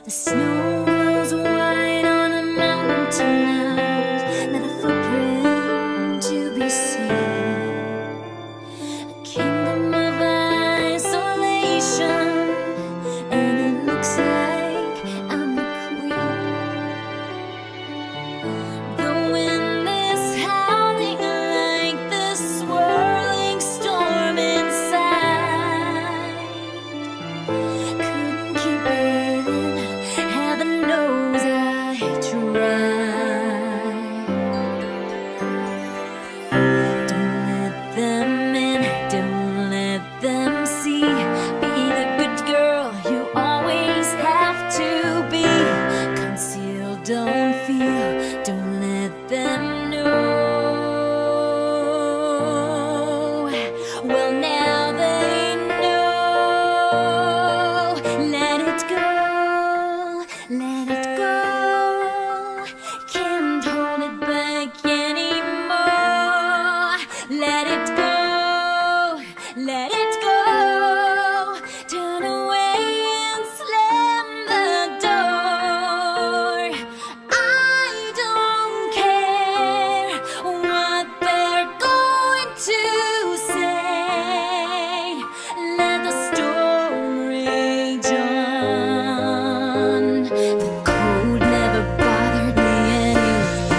The snow glows white on a mountain tonight, not a footprint to be seen. A kingdom of isolation, and it looks like I'm the queen. The wind is howling like the swirling storm inside. Couldn't keep it in, heaven knows I tried. Don't let them in, don't let them see. Be the good girl you always have to be. Conceal, don't feel, don't let them know. Well, now they know. Let it go, let it go. Can't hold it back anymore. Let it go, let it go. Turn away and slam the door. I don't care what they're going to say. Let the storm rage on. The cold never bothered me anyway.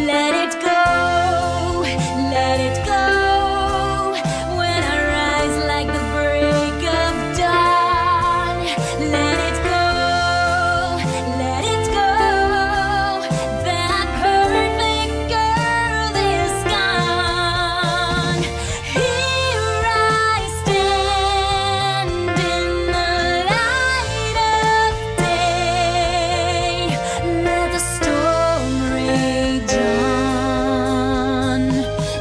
Let it go, let it go. When I rise like the break of dawn. Let it go, let it go. That perfect girl is gone. Here I stand in the light of day. Let the storm rage on.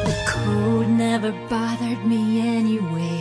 The cold never bothered me anyway.